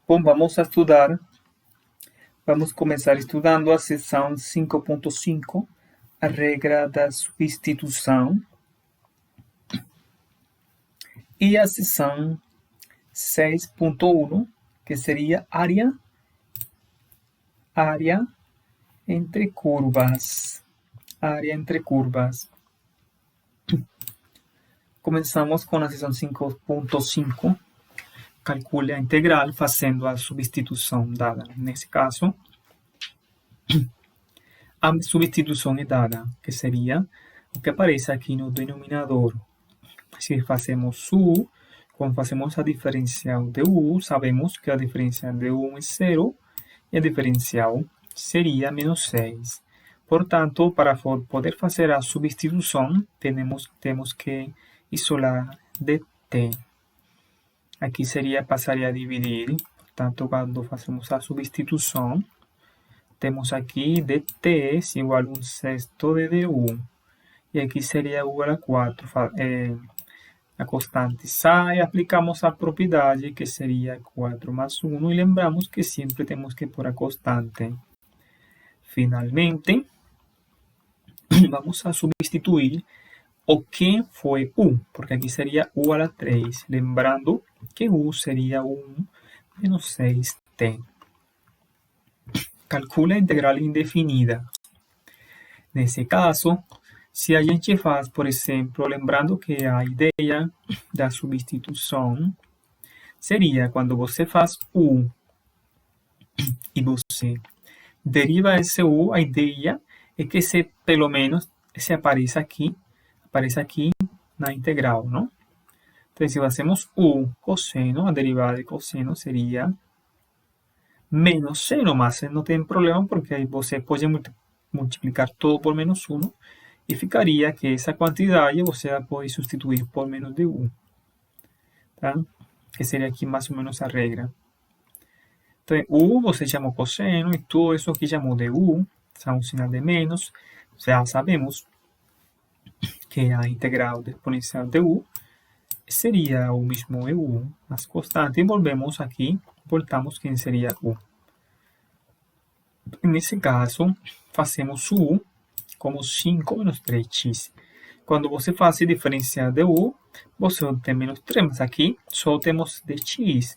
Bom, vamos começar estudando a seção 5.5, a regra da substituição, e a seção 6.1, que seria área entre curvas. Área entre curvas. Começamos com a seção 5.5. Calcule a integral fazendo a substituição dada. Nesse caso, a substituição é dada, que seria o que aparece aqui no denominador. Se fazemos u, quando fazemos a diferencial de u, sabemos que a diferencial de 1 é 0 e a diferencial seria menos 6. Portanto, para poder fazer a substituição, temos que isolar dt. Aqui passaria a dividir. Portanto, quando fazemos a substituição, temos aqui dt é igual a 1/6 de du. E aqui seria igual a 4. A constante sai, aplicamos a propriedade, que seria 4 mais 1. E lembramos que sempre temos que pôr a constante. Finalmente, vamos a substituir o que foi u, porque aqui seria u a 3. Lembrando que u seria 1 menos 6t. Calcula a integral indefinida. Nesse caso, se a gente faz, por exemplo, lembrando que a ideia da substituição seria quando você faz u e você deriva esse u, a ideia é que pelo menos se apareça aqui na integral, não? Então, se fazemos u cosseno, a derivada de cosseno seria menos seno, mas não tem problema, porque aí você pode multiplicar todo por menos 1 e ficaria que essa quantidade você pode substituir por menos de u. Tá? Que seria aqui mais ou menos a regra. Então, u você chamou cosseno e tudo isso aqui chamou de u, são um sinal de menos. Já sabemos que a integral da exponencial de u seria o mesmo u, mas constante. E voltamos quem seria u. Nesse caso, fazemos u como 5 menos 3x. Quando você faz a diferencial de u, você tem menos 3, mas aqui só temos dx.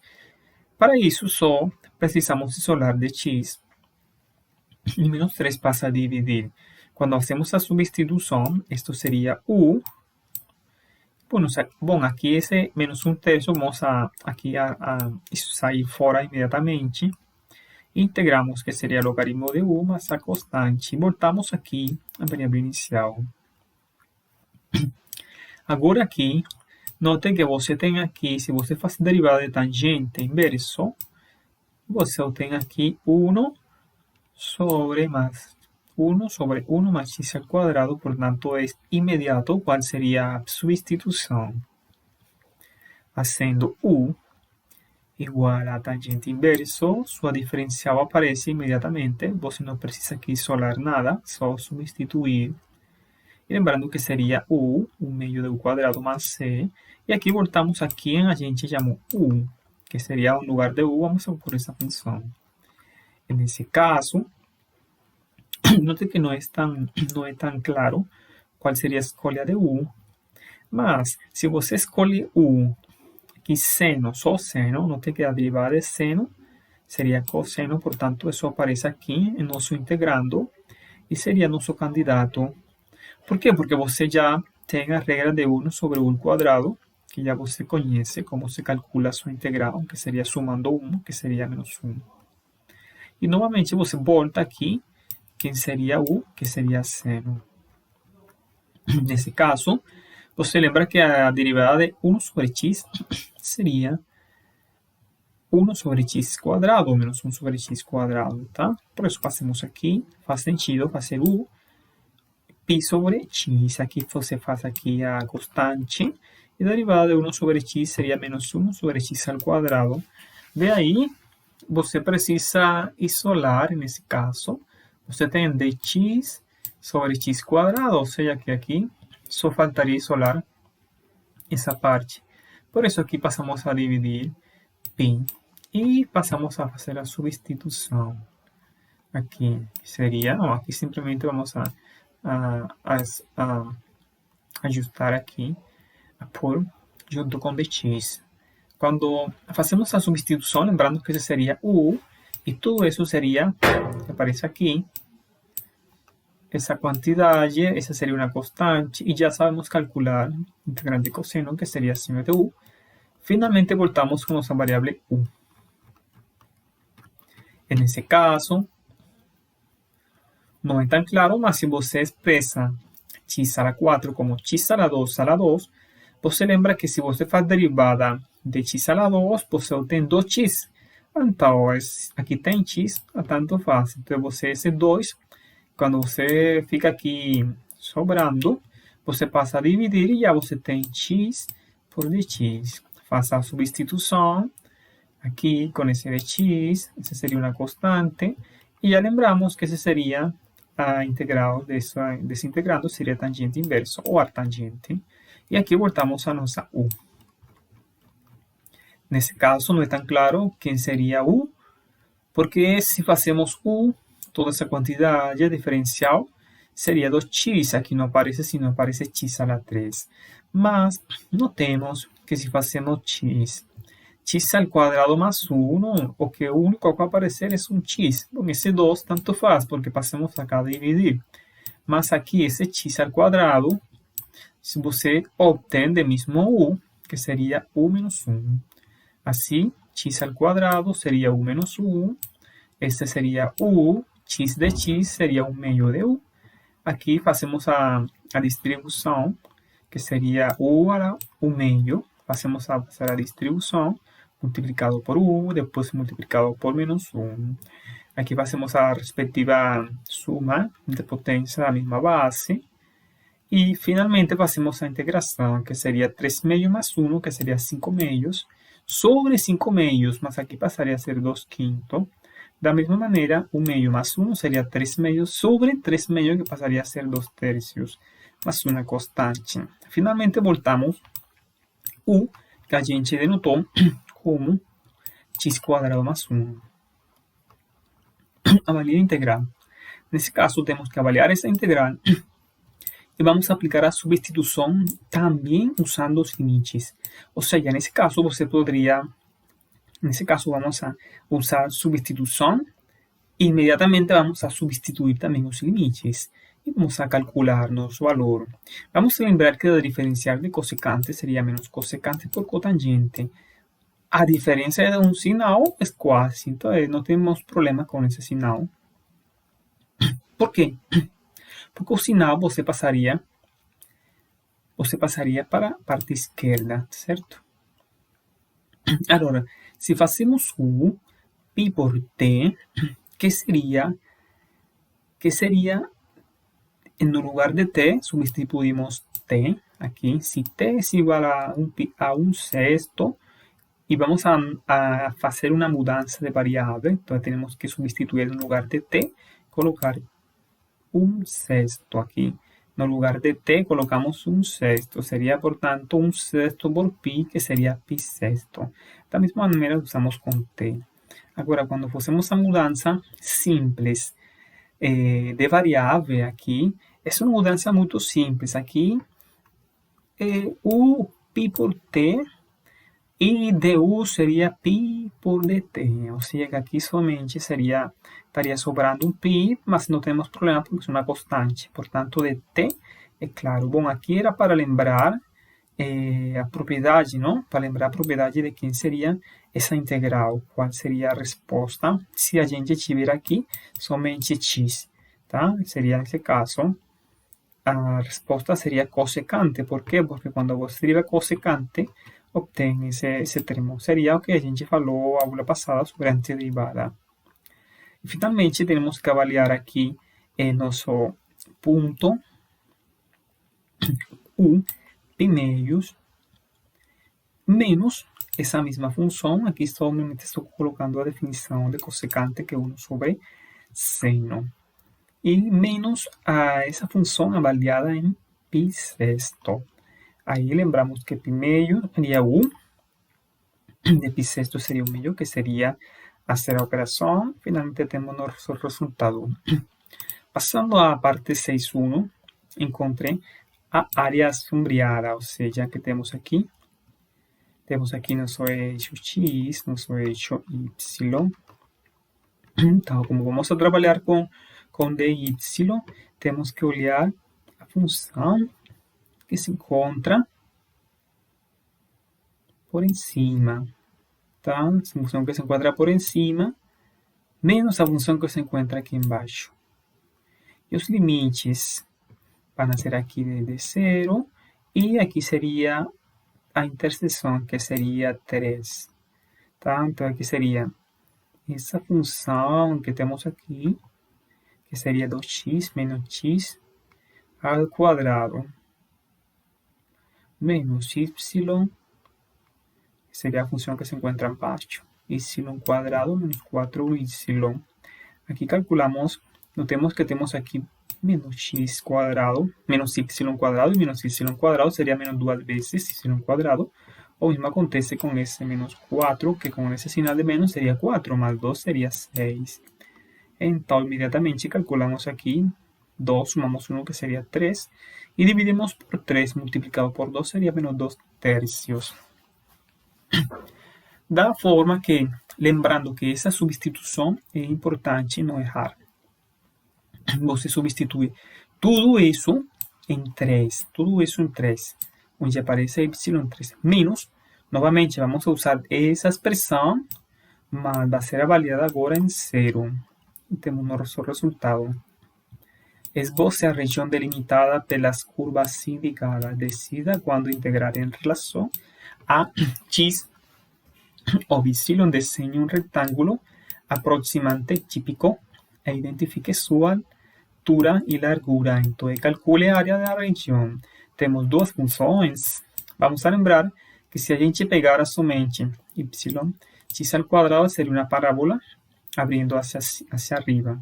Para isso, só precisamos isolar dx. E menos 3 passa a dividir. Quando fazemos a substituição, isto seria u. Bom, aqui esse menos 1/3, vamos aqui a sair fora imediatamente. Integramos, que seria logaritmo de u, mais a constante. Voltamos aqui à variável inicial. Agora aqui, note que você tem aqui, se você faz derivada de tangente inverso, você tem aqui 1 sobre 1 mais x ao quadrado, portanto, é imediato. Qual seria a substituição? Fazendo u igual a tangente inverso, sua diferencial aparece imediatamente. Você não precisa aqui isolar nada, só substituir. E lembrando que seria u meio de u quadrado mais c. E aqui voltamos a quem a gente chamou u, que seria no lugar de u, vamos pôr essa função. E nesse caso, note que não é tão claro qual seria a escolha de u. Mas, se você escolhe u, aqui seno, só seno, note que a derivada de seno seria cosseno, portanto, isso aparece aqui em nosso integrando e seria nosso candidato. Por quê? Porque você já tem a regra de 1 sobre u quadrado, que já você conhece como se calcula a sua integral, que seria somando 1, que seria menos 1. E, novamente, você volta aqui, quem seria u, que seria seno. Nesse caso, você lembra que a derivada de 1 sobre x seria 1 sobre x quadrado, menos 1 sobre x quadrado, tá? Por isso, fazemos aqui, faz sentido fazer u π sobre x. Aqui você faz aqui a constante, e a derivada de 1 sobre x seria menos 1 sobre x ao quadrado. Daí, você precisa isolar, nesse caso, você tem dx sobre x quadrado, ou seja, que aqui só faltaria isolar essa parte. Por isso aqui passamos a dividir π Y pasamos a hacer la sustitución. Aquí sería, no, aquí simplemente vamos a ajustar aqui por junto com dx. Quando fazemos a substituição, lembrando que esse seria o U, e tudo isso seria, que aparece aqui, essa quantidade, essa seria uma constante, e já sabemos calcular integrante de cosseno, que seria acima de U. Finalmente voltamos com nossa variável U. Nesse caso, não é tão claro, mas se você expressa x a la 4 como x a la 2 a la 2, você lembra que se você faz derivada de x a la 2, você obtém 2x. Então, aqui tem x, tanto faz. Então, você, esse 2, quando você fica aqui sobrando, você passa a dividir e já você tem x por dx. Faça a substituição aqui com esse dx, essa seria uma constante, e já lembramos que esse seria a integral desse integrando, seria tangente inverso ou artangente. E aqui voltamos a nossa U. Nesse caso, não é tão claro quem seria U, porque se fazemos U, toda essa quantidade diferencial seria 2x. Aqui não aparece, sino aparece x a la 3. Mas notemos que se fazemos x al quadrado mais 1, o que o único que vai aparecer é um x. Bom, esse 2 tanto faz, porque passamos acá a dividir. Mas aqui, esse x al quadrado, se você obtém de mesmo u, que seria u menos 1. Assim, x al quadrado seria u menos 1. Este seria u, x de x seria 1 meio de u. Aqui fazemos a distribuição, que seria u a la 1 meio. Fazemos a distribuição, multiplicado por u, depois multiplicado por menos 1. Aqui fazemos a respectiva suma de potência da mesma base. E, finalmente, fazemos a integração, que seria 3 meios mais 1, que seria 5 meios, sobre 5 meios, mas aqui passaria a ser 2 quintos. Da mesma maneira, 1 meio mais 1 seria 3 meios, sobre 3 meios, que passaria a ser 2 terços, mais uma constante. Finalmente, voltamos U, que a gente denotou como x quadrado mais 1. Avalie a integral. Nesse caso, temos que avaliar essa integral e vamos aplicar a substituição também usando os limites. Ou seja, nesse caso, você poderia... Nesse caso, vamos a usar substituição e imediatamente vamos a substituir também os limites. E vamos a calcular nosso valor. Vamos a lembrar que o diferencial de cosecante seria menos cosecante por cotangente. A diferença de um sinal é quase, então não temos problema com esse sinal. Por quê? Porque o sinal você passaria para a parte esquerda, certo? Agora, se fazemos U, pi por t, que seria no lugar de t, substituímos t aqui. Se t é igual a 1 sexto, e vamos a fazer uma mudança de variável, então temos que substituir no lugar de t, colocar 1 sexto aqui. No lugar de t, colocamos 1 sexto. Seria, portanto, 1 sexto por pi, que seria pi sexto. Da mesma maneira, usamos com t. Agora, quando fazemos a mudança simples de variável aqui, é uma mudança muito simples. Aqui, o pi por t, e du seria pi por dt. Ou seja, que aqui somente estaria sobrando um pi, mas não temos problema porque é uma constante. Portanto, dt é claro. Bom, aqui era para lembrar a propriedade, não? Para lembrar a propriedade de quem seria essa integral. Qual seria a resposta se a gente tiver aqui somente x. Tá? Seria, nesse caso, a resposta seria cosecante. Por quê? Porque quando você escreve cosecante, obtém esse termo. Seria o que a gente falou na aula passada sobre a antiderivada. E, finalmente, temos que avaliar aqui nosso ponto U, pi meios, menos essa mesma função. Aqui somente estou colocando a definição de cosecante, que é 1 sobre seno. E menos essa função avaliada em pi sexto. Aí lembramos que pi meio seria U, de bissexto seria 1.000.000, que seria fazer a operação. Finalmente temos nosso resultado. Passando à parte 6.1, encontrei a área sombreada, ou seja, que temos aqui nosso eixo X, nosso eixo Y. Então, como vamos a trabalhar com dy, temos que olhar a função que se encontra por cima. Tá? A função que se encontra por cima, menos a função que se encontra aqui embaixo. E os limites vão ser aqui de 0, e aqui seria a interseção, que seria 3. Tá? Então, aqui seria essa função que temos aqui, que seria 2x menos x ao quadrado, menos y, que seria a função que se encontra abaixo, y quadrado menos 4y. Aqui calculamos, notemos que temos aqui menos x quadrado, menos y quadrado, e menos y quadrado seria menos 2 vezes y quadrado. O mesmo acontece com esse menos 4, que com esse sinal de menos seria 4, mais 2 seria 6. Então, imediatamente calculamos aqui 2, sumamos 1, que seria 3, e dividimos por 3, multiplicado por 2 seria menos 2 tercios. Da forma que, lembrando que essa substituição é importante não errar. Você substitui tudo isso em 3, onde aparece y3, menos, novamente vamos a usar essa expressão, mas vai ser avaliada agora em 0. E temos nosso resultado. Esboce a região delimitada pelas curvas indicadas. Decida quando integrar em relação a x o y. Desenhe um retângulo aproximante típico e identifique sua altura e largura. Então, calcule a área da região. Temos duas funções. Vamos a lembrar que se a gente pegar somente y, x al quadrado seria uma parábola abrindo hacia arriba.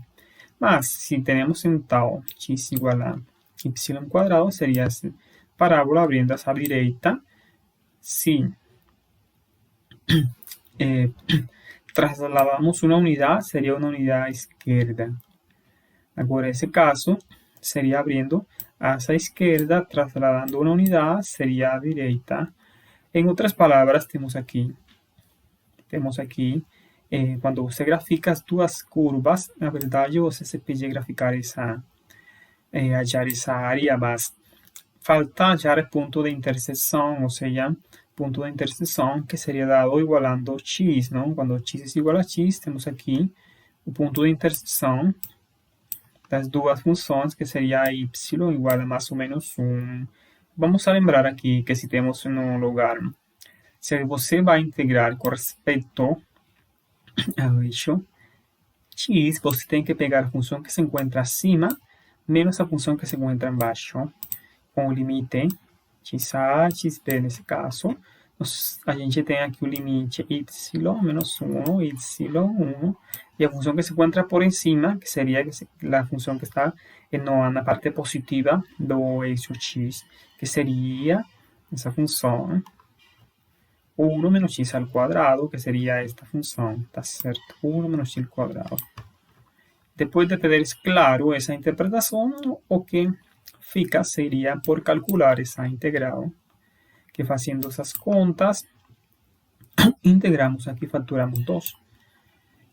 Mas, se temos então x igual a y quadrado, seria essa parábola abrindo hacia a direita. Se trasladamos uma unidade, seria uma unidade à esquerda. Agora, esse caso seria abrindo hacia a esquerda, trasladando uma unidade, seria à direita. Em outras palavras, temos aqui, quando você grafica as duas curvas, na verdade, você se pede graficar achar essa área, mas falta achar o ponto de interseção, ou seja, ponto de interseção que seria dado igualando x, não? Quando x é igual a x, temos aqui o ponto de interseção das duas funções, que seria y igual a mais ou menos 1. Vamos a lembrar aqui que se temos no lugar, se você vai integrar com respeito ao eixo x, você tem que pegar a função que se encontra acima menos a função que se encontra embaixo, com o limite xa, xb nesse caso. A gente tem aqui o limite y menos 1, y1, e a função que se encontra por cima, que seria a função que está na parte positiva do eixo x, que seria essa função 1 menos x al quadrado, que seria esta função, tá certo? 1 menos x al quadrado. Depois de ter claro essa interpretação, o que fica seria por calcular essa integral, que fazendo essas contas, integramos aqui, faturamos 2.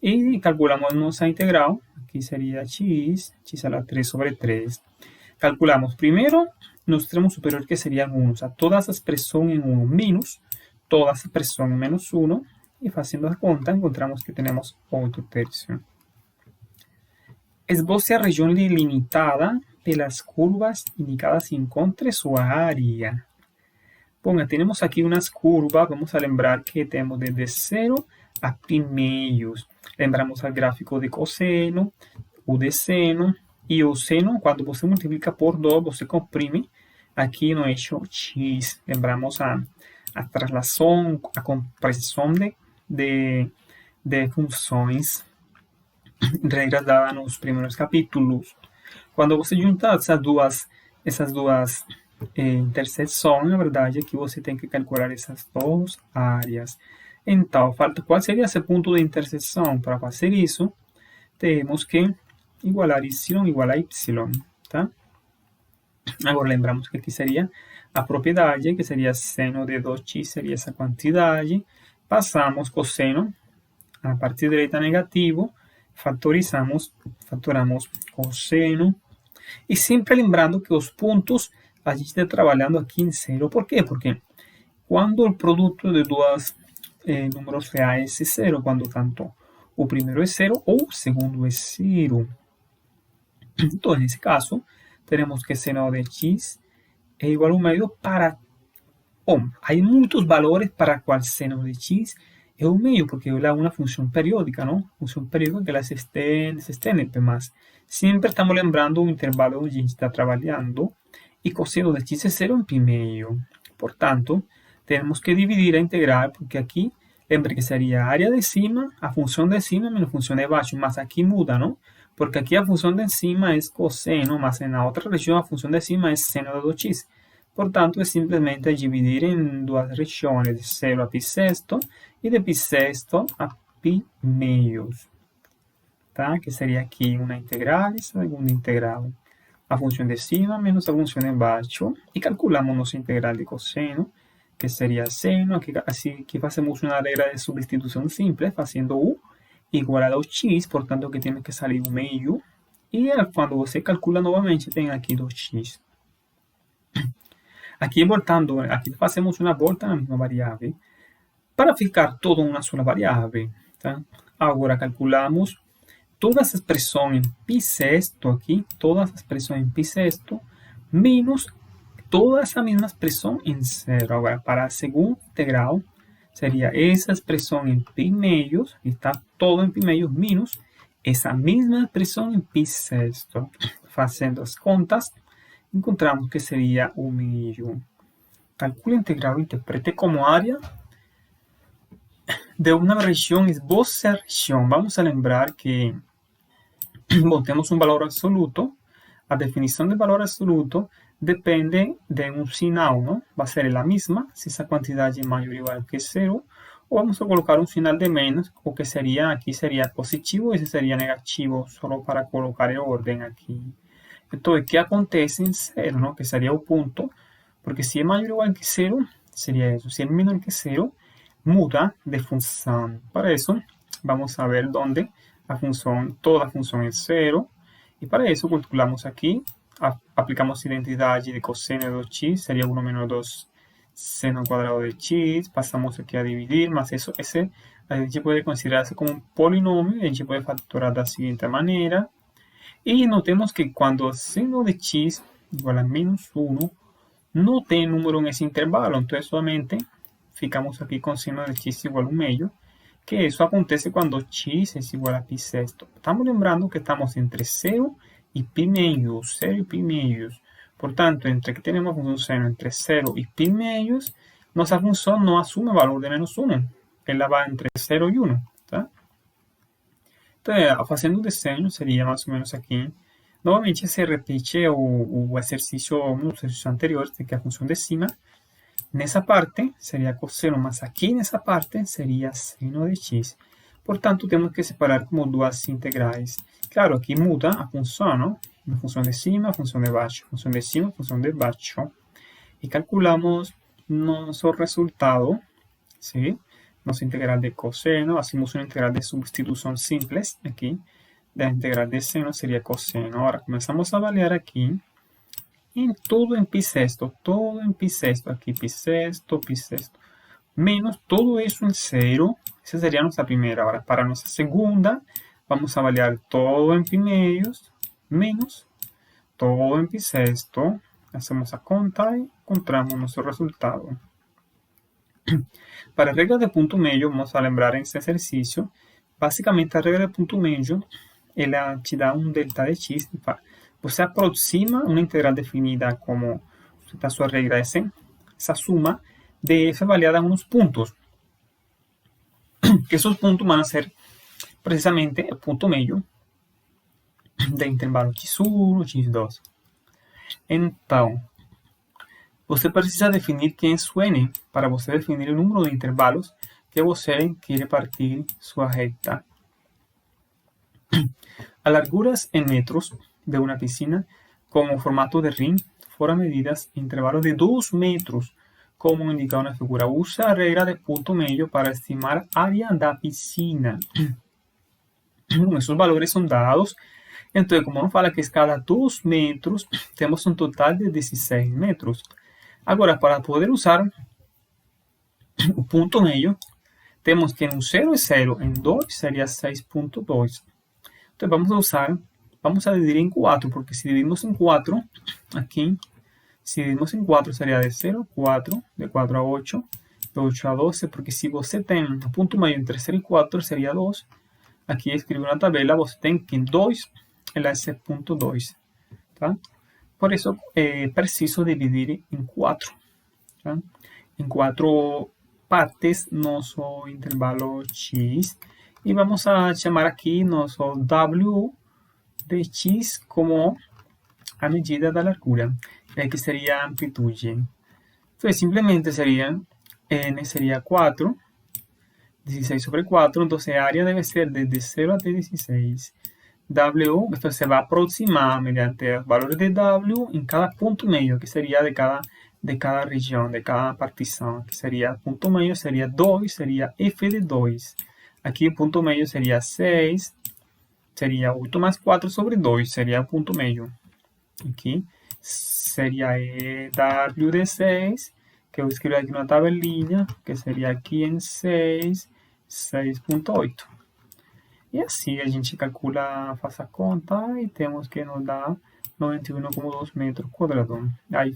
E calculamos nossa integral, aqui seria x a la 3 sobre 3. Calculamos primeiro no extremo superior, que seria 1, o sea, toda essa expressão em 1, menos toda essa expressão em menos 1, e fazendo a conta, encontramos que temos 8 tercios. Esboce a região delimitada pelas curvas indicadas e encontre sua área. Bom, temos aqui umas curvas, vamos a lembrar que temos desde 0 a primeiros. Lembramos o gráfico de cosseno, o de seno, e o seno, quando você multiplica por 2, você comprime aqui no eixo x. Lembramos a traslação, a compressão de funções, regras dadas nos primeiros capítulos. Quando você junta essas duas interseções, na verdade, aqui você tem que calcular essas duas áreas. Então, falta qual seria esse ponto de interseção? Para fazer isso, temos que igualar y igual a y, tá? Agora lembramos que aqui seria a propriedade, que seria seno de 2x, seria essa quantidade. Passamos cosseno, a parte direita negativo, fatoramos cosseno. E sempre lembrando que os pontos a gente está trabalhando aqui em zero. Por quê? Porque quando o produto de dois números reais é zero, quando tanto o primeiro é zero ou o segundo é zero. Então, nesse caso, teremos que seno de x é igual a 1 meio para... Bom, há muitos valores para qual seno de x é 1 meio, porque é uma função periódica, não? Função periódica que ela se estende, mas sempre estamos lembrando o intervalo onde a gente está trabalhando, e cosseno de x é 0 em π meio. Portanto, temos que dividir a integral, porque aqui, lembre que seria a área de cima, a função de cima menos a função de baixo, mas aqui muda, não? Porque aqui a função de cima é cosseno, mas na outra região a função de cima é seno de 2x. Portanto, é simplesmente dividir em duas regiões, de 0 a π sexto e de π sexto a π meios. Tá? Que seria aqui uma integral e segunda integral. A função de cima menos a função de baixo. E calculamos nossa integral de cosseno, que seria seno. Aqui fazemos uma regra de substituição simples, fazendo u igual a 2x, portanto que tem que sair 1 meio. E quando você calcula novamente, tem aqui 2x. Aqui voltando, aqui fazemos uma volta na mesma variável, para ficar toda uma só variável. Tá? Agora calculamos toda essa expressão em π sexto aqui, toda essa expressão em π sexto, menos toda essa mesma expressão em zero. Agora, para a segunda integral, seria essa expressão em π meios, está todo em π meios, menos essa mesma expressão em π sexto. Fazendo as contas, encontramos que seria 1 meio. Calcule a integral e interprete como área de uma região, esboce a região. Vamos a lembrar que bom, temos um valor absoluto. A definição de valor absoluto depende de um sinal, não? Vai ser a mesma se essa quantidade é maior ou igual que zero, ou vamos colocar um sinal de menos, o que seria aqui seria positivo e esse seria negativo, só para colocar em ordem aqui. Então, o que acontece em zero, não? Que seria o ponto, porque se é maior ou igual que zero, seria isso. Se é menor que zero, muda de função. Para isso, vamos a ver onde a função, toda a função é zero. E para isso, calculamos aqui, aplicamos a identidade de cosseno de x, seria 1 menos 2 seno quadrado de x. Passamos aqui a dividir, mas esse a gente pode considerar como um polinômio, a gente pode fatorar da seguinte maneira. E notemos que quando seno de x igual a menos 1, não tem número nesse intervalo. Então, somente ficamos aqui com seno de x igual a 1 meio, que isso acontece quando x é igual a π sexto. Estamos lembrando que estamos entre 0 e π meios, 0 e π meios. Portanto, entre que temos a função seno entre 0 e π meios, nossa função não assume o valor de menos 1. Ela vai entre 0 e 1. Tá? Então, fazendo o desenho, seria mais ou menos aqui. Novamente, se repete o exercício, um exercício anterior, que é a função de cima. Nessa parte, seria cosseno, mas aqui nessa parte, seria seno de x. Portanto, temos que separar como duas integrais. Claro, aqui muda a função, não? A função de cima, a função de baixo. Função de cima, função de baixo. E calculamos nosso resultado, ¿sí? Nossa integral de cosseno, hacemos uma integral de substituição simples aqui. Da integral de seno seria cosseno. Agora, começamos a avaliar aqui. Em tudo em π sexto, todo em π sexto. Aqui π sexto, menos tudo isso em zero. Essa seria a nossa primeira. Agora, para a nossa segunda, vamos avaliar todo em π meios, menos todo em π sexto. Hacemos a conta e encontramos nosso resultado. Para a regra de ponto meio, vamos a lembrar nesse exercício, basicamente a regra de ponto meio, ela te dá um delta de x. Você aproxima uma integral definida como a sua regra essa suma de f avaliada em uns pontos. Que esses pontos vão ser precisamente o ponto meio do intervalo x1, x2. Então, você precisa definir quem é o n para você definir o número de intervalos que você quiere partir su recta. A larguras en metros de una piscina con formato de ring fueron medidas en intervalos de 2 metros, como indica una figura. Usa la regla de punto medio para estimar área da piscina. Esos valores son dados. Entonces, como nos fala que es cada 2 metros, tenemos un total de 16 metros. Ahora, para poder usar o ponto meio, temos que no 0 é 0, em 2 seria 6.2. Então vamos a dividir em 4, porque se dividimos em 4, aqui, se dividimos em 4 seria de 0 a 4, de 4 a 8, de 8 a 12, porque se você tem o ponto meio entre 0 e 4 seria 2. Aqui escrevi na tabela, você tem que em 2 ela é 7.2, tá? Por isso é preciso dividir em 4, tá? Em 4 partes nosso intervalo x y vamos a llamar aquí nuestro w de x como a medida de la largura, que sería amplitud. Entonces simplemente sería n sería 4, 16 sobre 4, entonces área debe ser desde 0 hasta 16. W, esto se va a aproximar mediante valores de W en cada punto medio, que sería de cada región, de cada partición, que sería punto medio, sería 2, sería f de 2. Aquí el punto medio sería 6, sería 8 más 4 sobre 2, sería el punto medio. Aquí sería W de 6, que voy a escribir aquí una tabelilla, que sería aquí en 6, 6.8. E assim a gente calcula, faz a conta e temos que nos dá 91,2 metros quadrados. Aí